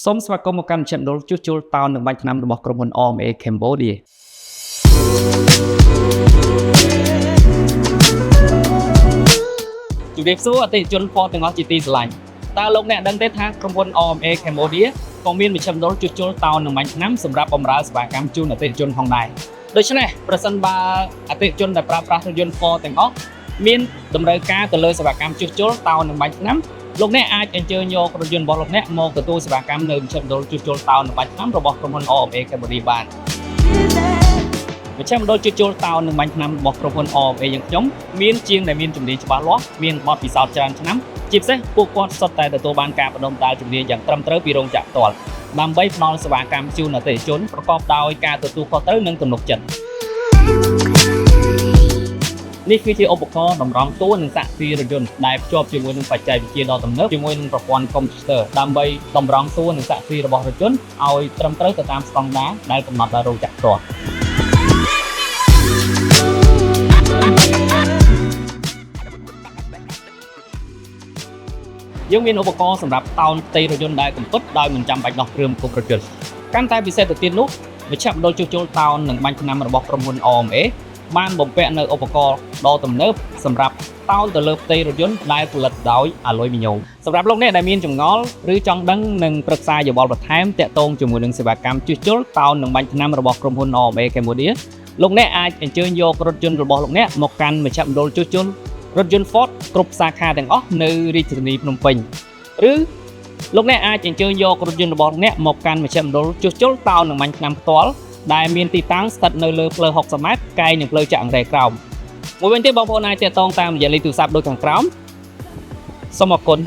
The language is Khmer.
សូមស្វាគមន៍មកកាន់ Channel ជួសជុលតោននឹងបាញ់ថ្នាំរបស់ក្រុមហ៊ុន OMA Cambodia ជម្រាបសួរអតិថិជនផលទាំងអស់ជាទីស្រឡាញ់តើលោកអ្នកដឹងទេថាក្រុមហ៊ុន OMA Cambodia ក៏មានមជ្ឈមណ្ឌលជួសជុលតោននឹងបាញ់ថ្នាំសម្រាប់បម្រើសេវាកម្មជូនអតិថិជនផងដែរដូច្នេះប្រសិនបើអតិថិជនដែលប្រើប្រាស់រថយន្ត Ford ទាំងអស់មានតម្រូវការទៅលើសេវាកម្មជួសជុលតោននឹងបាញ់ថ្នាំលោកអ្នកអាចអញ្ជើញយករថយន្តរបស់លោកអ្នកមកទទួលសេវាកម្មនៅមជ្ឈមណ្ឌលជួសជុលតោននឹងបាញ់ថ្នាំរបស់ក្រុមហ៊ុន OMA Cambodia បានមជ្ឈមណ្ឌលជួសជុលតោននឹងបាញ់ថ្នាំរបស់ក្រុមហ៊ុន OMA យ៉ាងខ្ញុំមានជាងដែលមានជំនាញច្បាស់លាស់មានបទពិសោធន៍ច្រើនឆ្នាំជាពិសេសពួកគាត់សុទ្ធតែទទួលបានការបណ្ដុំដាលជំនាញយ៉ាងត្រឹមត្រូវពីរោងចក្រផ្ទាល់ដើម្បីផ្ដល់សេវាកម្មជូនអតិថិជនប្រកបដោយការទទួលខុសត្រូវនិងទំនុកចិត្តនេះគឺជាឧបករណ៍តម្រង់តួនិងសាក់ស៊ីរថយន្តដែលភ្ជាប់ជាមួយនឹងបច្ចេកវិទ្យាដ៏ទំនើបជាមួយនឹងប្រព័ន្ធកុំព្យូទ័រដើម្បីតម្រង់តួនិងសាក់ស៊ីរបស់រថយន្តឲ្យត្រឹមត្រូវទៅតាមស្តង់ដារដែលកំណត់ដោយរោងចក្រផ្ទាល់យើងមានឧបករណ៍សម្រាប់តោនផ្ទៃរថយន្តដែលកំពត់ដោយមិនចាំបាច់ដោះគ្រឿងគ្រប់រថយន្តកាន់តែពិសេសទៅទៀតនោះមជ្ឈមណ្ឌលជួសជុលតោននិងបាញ់ថ្នាំរបស់ក្រុមហ៊ុន OMA បានបំពាក់នៅឧបករណ៍ដ៏ទំនើបសម្រាប់តោនទៅលើផ្ទៃរថយន្តដែលផលិតដោយអាលុយមីញ៉ូមសម្រាប់លោកអ្នកដែលមានចម្ងល់ឬចង់ដឹងនិងប្រឹក្សាយោបល់បន្ថែមទាក់ទងជាមួយនឹងសេវាកម្មជួសជុលតោននិងបាញ់ថ្នាំរបស់ក្រុមហ៊ុន OMA Cambodia លោកអ្នកអាចអញ្ជើញយករថយន្តរបស់លោកអ្នកមកកាន់មជ្ឈមណ្ឌលជួសជុលរថយន្ត Ford គ្រប់សាខាទាំងអស់នៅរាជធានីភ្នំពេញឬលោកអ្នកអាចអញ្ជើញយករថយន្តរបស់លោកអ្នកមកកាន់មជ្ឈមណ្ឌលជួសជុលតោននិងបាញ់ថ្នាំផ្ទាល់ដែលមានទីតាំងស្ថិតនៅលើផ្លូវ60ម៉ែត្រកែងនឹងផ្លូវចាក់អង្រែក្រោមមួយវិញទៀតបងប្អូនអាចទាក់ទងតាមរយៈលេខទូរស័ព្ទដូចខាងក្រោមសូមអរគុណ